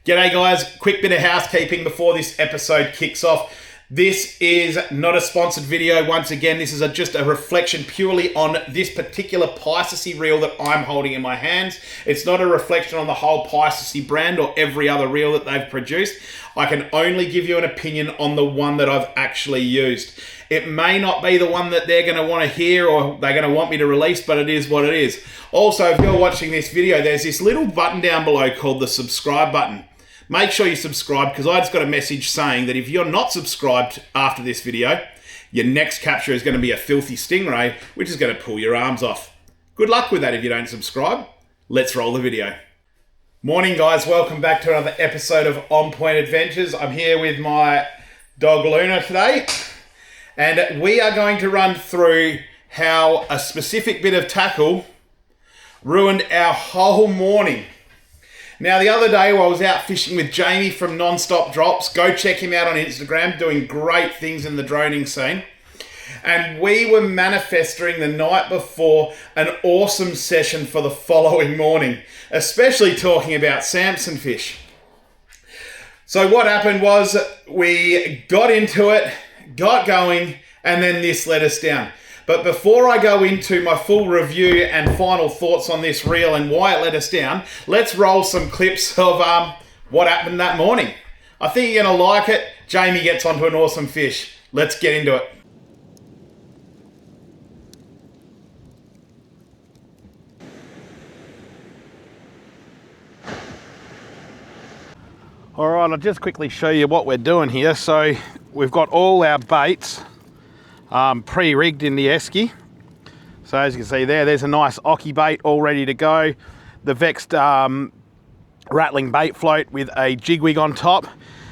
G'day guys, quick bit of housekeeping before this episode kicks off. This is not a sponsored video. Once again, this is just a reflection purely on this particular PISCISEA reel that I'm holding in my hands. It's not a reflection on the whole PISCISEA brand or every other reel that they've produced. I can only give you an opinion on the one that I've actually used. It may not be the one that they're going to want to hear or they're going to want me to release, but it is what it is. Also, if you're watching this video, there's this little button down below called the subscribe button. Make sure you subscribe, because I just got a message saying that if you're not subscribed after this video, your next capture is going to be a filthy stingray, which is going to pull your arms off. Good luck with that if you don't subscribe. Let's roll the video. Morning guys, welcome back to another episode of On Point Adventures. I'm here with my dog Luna today, and we are going to run through how a specific bit of tackle ruined our whole morning. Now, the other day while I was out fishing with Jamie from Non-Stop Drops, go check him out on Instagram, doing great things in the droning scene. And we were manifesting the night before an awesome session for the following morning, especially talking about Samson fish. So what happened was we got into it, got going, and then this let us down. But before I go into my full review and final thoughts on this reel and why it let us down, let's roll some clips of what happened that morning. I think you're going to like it. Jamie gets onto an awesome fish. Let's get into it. All right, I'll just quickly show you what we're doing here. So we've got all our baits pre-rigged in the esky. So as you can see there's a nice Oki bait all ready to go. The Vexed rattling bait float with a jig wig on top,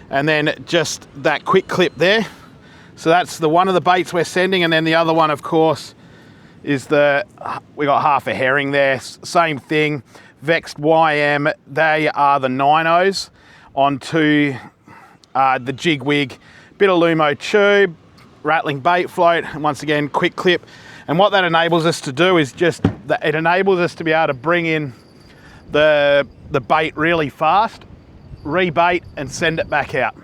and then just that quick clip there. So that's the one of the baits we're sending, and then the other one, of course, is we got half a herring there. Same thing, Vexed YM. They are the 9-0s onto the jig wig, bit of Lumo tube, rattling bait float, and once again quick clip. And what that enables us to do is it enables us to be able to bring in the bait really fast, rebait and send it back out.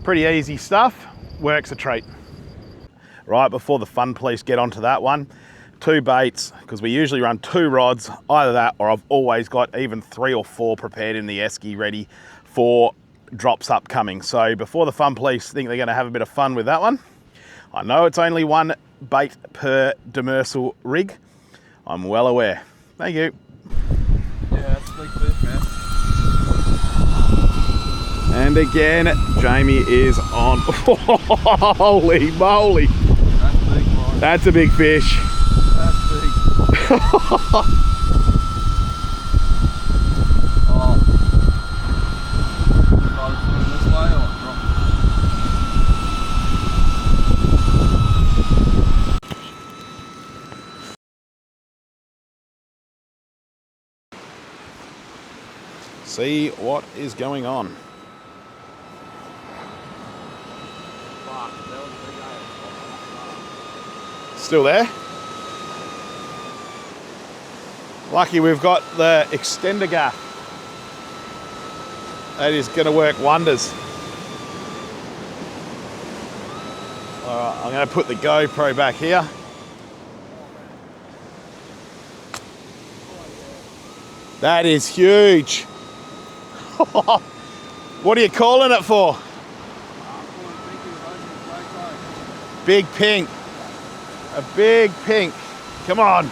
Pretty easy stuff, works a treat. Right, before the fun police get onto that one, 2 baits, because we usually run 2 rods, either that or I've always got even 3 or 4 prepared in the esky ready for drops upcoming. So before the fun police think they're going to have a bit of fun with that one, I know it's only 1 bait per demersal rig. I'm well aware. Thank you. Yeah, that's a big fish, man. And again, Jamie is on. Holy moly. That's big, boy. That's a big fish. That's big. See what is going on. Still there? Lucky we've got the extender gaff. That is going to work wonders. All right, I'm going to put the GoPro back here. That is huge. What are you calling it for? Big pink. A big pink. Come on.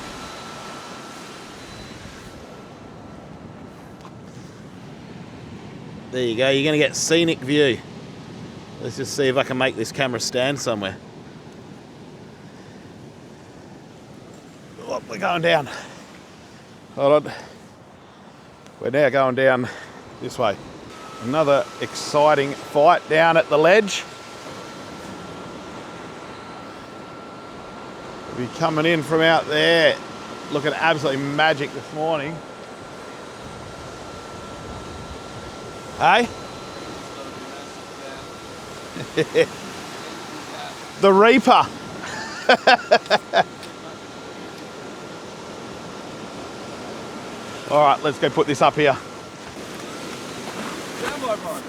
There you go. You're going to get scenic view. Let's just see if I can make this camera stand somewhere. Oh, we're going down. Hold on. We're now going down this way. Another exciting fight down at the ledge. We'll be coming in from out there. Looking absolutely magic this morning. Hey? The Reaper. All right, let's go put this up here. Sambo, bro.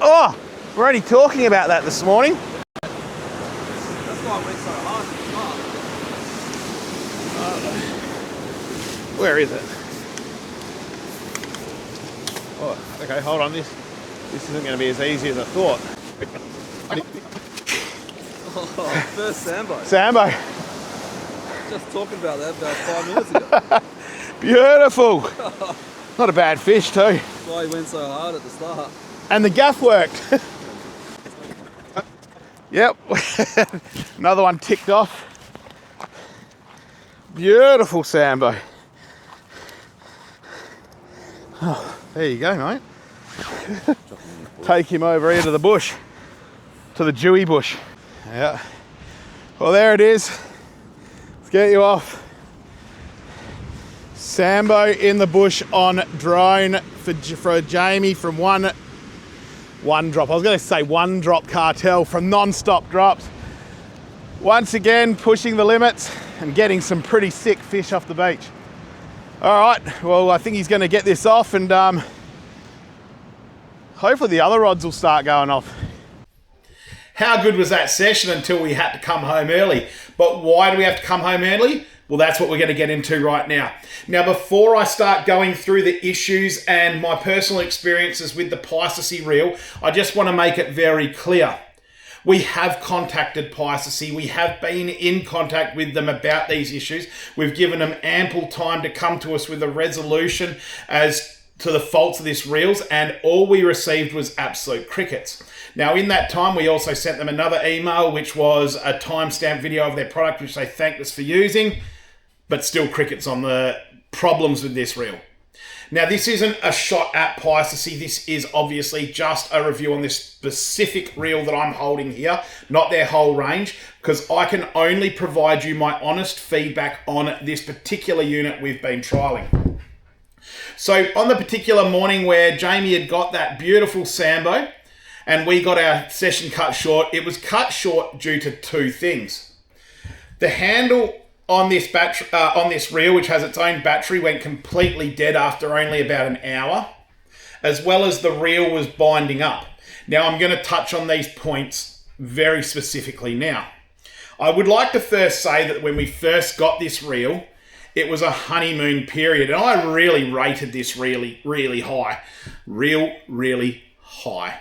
Oh, we're already talking about that this morning. That's why I went so hard at the start. Where is it? Oh, okay, hold on. This isn't going to be as easy as I thought. Oh, first Sambo. Sambo. Just talking about that about 5 minutes ago. Beautiful. Not a bad fish too. That's why he went so hard at the start. And the gaff worked. Yep. Another one ticked off. Beautiful Sambo. Oh, there you go, mate. Take him over here to the bush, to the dewy bush. Yeah. Well, there it is. Let's get you off. Sambo in the bush on drone for Jamie from one drop. I was going to say one drop cartel from non-stop drops. Once again, pushing the limits and getting some pretty sick fish off the beach. All right, well, I think he's going to get this off, and hopefully the other rods will start going off. How good was that session until we had to come home early? But why do we have to come home early? Well, that's what we're going to get into right now. Now, before I start going through the issues and my personal experiences with the PISCISEA reel, I just want to make it very clear. We have contacted PISCISEA. We have been in contact with them about these issues. We've given them ample time to come to us with a resolution as to the faults of this reels, and all we received was absolute crickets. Now, in that time, we also sent them another email, which was a timestamp video of their product, which they thanked us for using, but still crickets on the problems with this reel. Now, this isn't a shot at PISCISEA. This is obviously just a review on this specific reel that I'm holding here, not their whole range, because I can only provide you my honest feedback on this particular unit we've been trialing. So on the particular morning where Jamie had got that beautiful Sambo and we got our session cut short, it was cut short due to two things. The handle on this battery, on this reel, which has its own battery, went completely dead after only about an hour, as well as the reel was binding up. Now, I'm going to touch on these points very specifically now. I would like to first say that when we first got this reel, it was a honeymoon period, and I really rated this really high. Really high.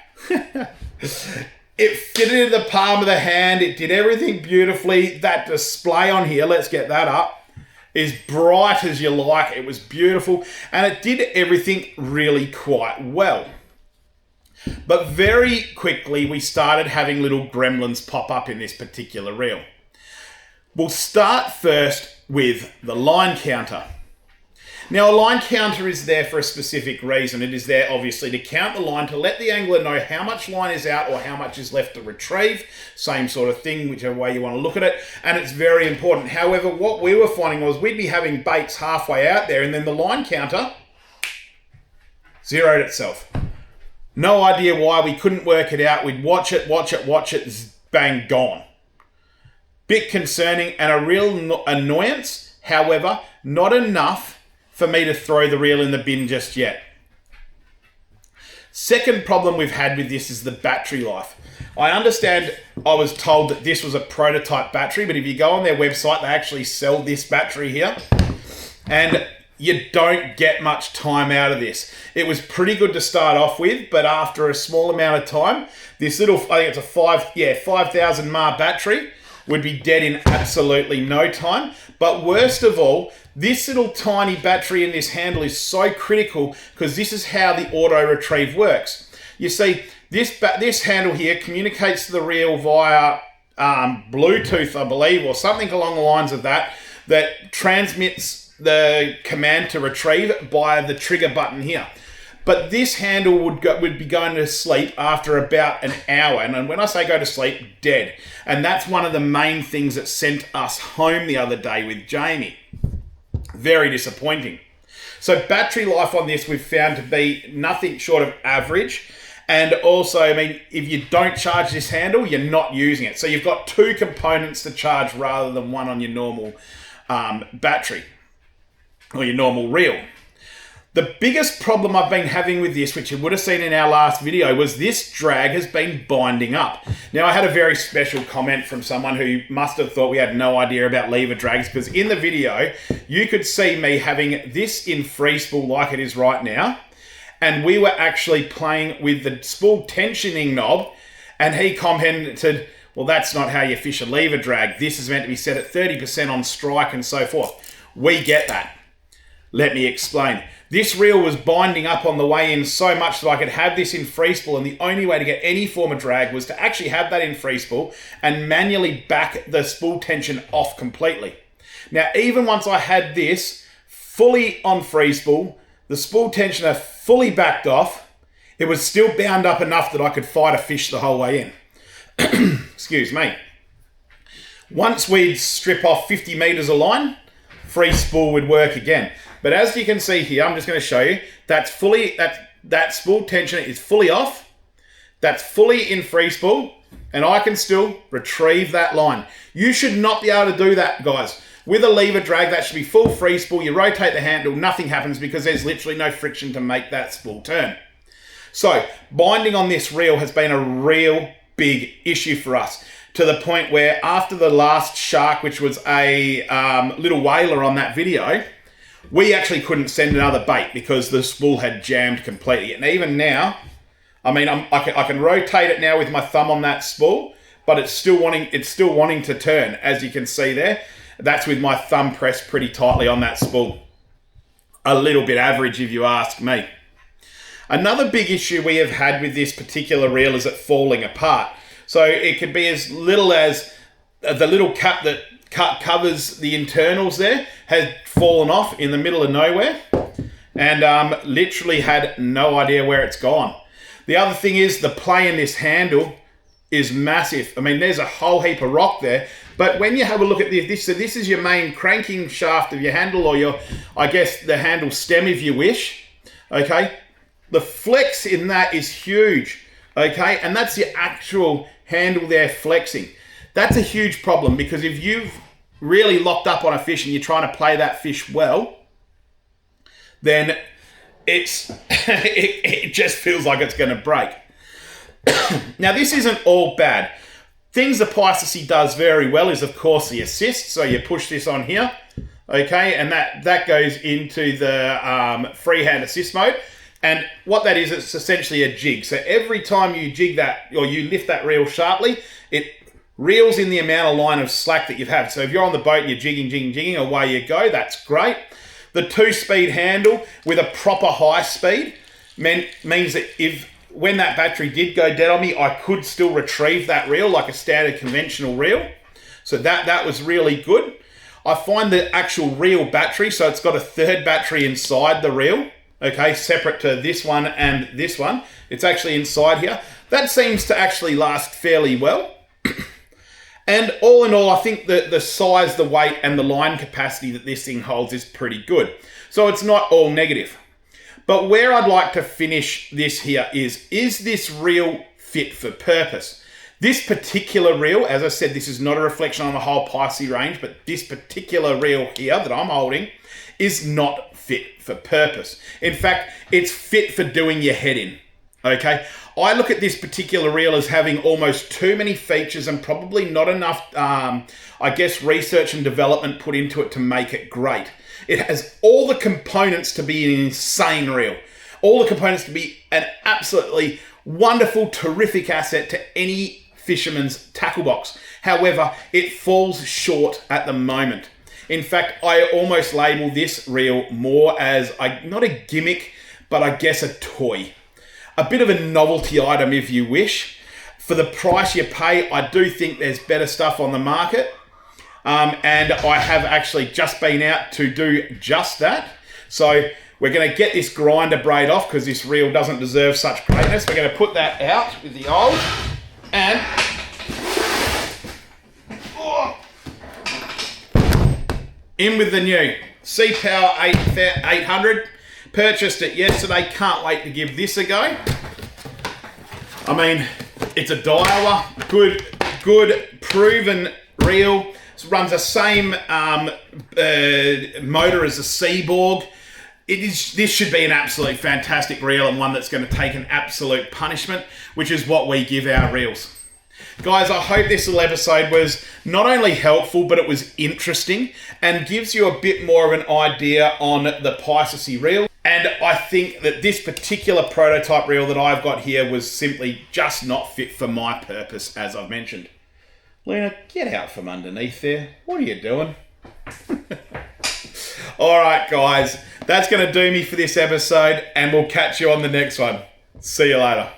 It fitted in the palm of the hand. It did everything beautifully. That display on here, let's get that up, is bright as you like. It was beautiful, and it did everything really quite well. But very quickly, we started having little gremlins pop up in this particular reel. We'll start first with the line counter. Now, a line counter is there for a specific reason. It is there, obviously, to count the line, to let the angler know how much line is out or how much is left to retrieve. Same sort of thing, whichever way you want to look at it. And it's very important. However, what we were finding was we'd be having baits halfway out there, and then the line counter zeroed itself. No idea why. We couldn't work it out. We'd watch it, bang, gone. Bit concerning and a real annoyance. However, not enough for me to throw the reel in the bin just yet. Second problem we've had with this is the battery life. I understand I was told that this was a prototype battery, but if you go on their website, they actually sell this battery here, and you don't get much time out of this. It was pretty good to start off with, but after a small amount of time, this little, I think it's a 5,000 mAh battery would be dead in absolutely no time. But worst of all, this little tiny battery in this handle is so critical because this is how the auto retrieve works. You see, this handle here communicates to the reel via Bluetooth, I believe, or something along the lines of that, that transmits the command to retrieve by the trigger button here. But this handle would be going to sleep after about an hour. And when I say go to sleep, dead. And that's one of the main things that sent us home the other day with Jamie. Very disappointing. So battery life on this we've found to be nothing short of average. And also, I mean, if you don't charge this handle, you're not using it. So you've got two components to charge rather than one on your normal battery or your normal reel. The biggest problem I've been having with this, which you would have seen in our last video, was this drag has been binding up. Now, I had a very special comment from someone who must have thought we had no idea about lever drags, because in the video, you could see me having this in free spool like it is right now, and we were actually playing with the spool tensioning knob, and he commented, well, that's not how you fish a lever drag. This is meant to be set at 30% on strike and so forth. We get that. Let me explain. This reel was binding up on the way in so much that I could have this in free spool, and the only way to get any form of drag was to actually have that in free spool and manually back the spool tension off completely. Now, even once I had this fully on free spool, the spool tensioner fully backed off, it was still bound up enough that I could fight a fish the whole way in. Excuse me. Once we'd strip off 50 meters of line, free spool would work again. But as you can see here, I'm just going to show you, that's fully, that spool tensioner is fully off, that's fully in free spool, and I can still retrieve that line. You should not be able to do that, guys. With a lever drag, that should be full free spool. You rotate the handle, nothing happens because there's literally no friction to make that spool turn. So, binding on this reel has been a real big issue for us, to the point where after the last shark, which was a little whaler on that video, we actually couldn't send another bait because the spool had jammed completely. And even now, I mean, I can rotate it now with my thumb on that spool, but it's still wanting to turn, as you can see there. That's with my thumb pressed pretty tightly on that spool. A little bit average, if you ask me. Another big issue we have had with this particular reel is it falling apart. So it could be as little as the little cap that covers the internals there has fallen off in the middle of nowhere, and literally had no idea where it's gone. The other thing is the play in this handle is massive. I mean, there's a whole heap of rock there, but when you have a look at this, so this is your main cranking shaft of your handle, or your, I guess, the handle stem if you wish, okay? The flex in that is huge, okay? And that's your actual handle there flexing. That's a huge problem, because if you've really locked up on a fish and you're trying to play that fish well, then it just feels like it's going to break. Now, this isn't all bad. Things the PISCISEA does very well is, of course, the assist. So you push this on here, okay, and that goes into the freehand assist mode. And what that is, it's essentially a jig. So every time you jig that, or you lift that reel sharply, it reels in the amount of line of slack that you've had. So if you're on the boat and you're jigging, away you go, that's great. The 2-speed handle with a proper high speed means that when that battery did go dead on me, I could still retrieve that reel like a standard conventional reel. So that was really good. I find the actual reel battery, so it's got a third battery inside the reel, okay, separate to this one and this one. It's actually inside here. That seems to actually last fairly well. And all in all, I think that the size, the weight, and the line capacity that this thing holds is pretty good. So it's not all negative. But where I'd like to finish this here is this reel fit for purpose? This particular reel, as I said, this is not a reflection on the whole PISCISEA range, but this particular reel here that I'm holding is not fit for purpose. In fact, it's fit for doing your head in, okay? I look at this particular reel as having almost too many features and probably not enough, I guess, research and development put into it to make it great. It has all the components to be an insane reel. All the components to be an absolutely wonderful, terrific asset to any fisherman's tackle box. However, it falls short at the moment. In fact, I almost label this reel more as, not a gimmick, but I guess a toy. A bit of a novelty item, if you wish. For the price you pay, I do think there's better stuff on the market. And I have actually just been out to do just that. So we're going to get this grinder braid off because this reel doesn't deserve such greatness. We're going to put that out with the old and in with the new C-Power 800. Purchased it yesterday. Can't wait to give this a go. I mean, it's a Daiwa, good proven reel. It runs the same motor as the Seaborg. This should be an absolutely fantastic reel and one that's going to take an absolute punishment, which is what we give our reels. Guys, I hope this little episode was not only helpful, but it was interesting and gives you a bit more of an idea on the PISCISEA reel. And I think that this particular prototype reel that I've got here was simply just not fit for my purpose, as I've mentioned. Lena, get out from underneath there. What are you doing? All right, guys, that's going to do me for this episode, and we'll catch you on the next one. See you later.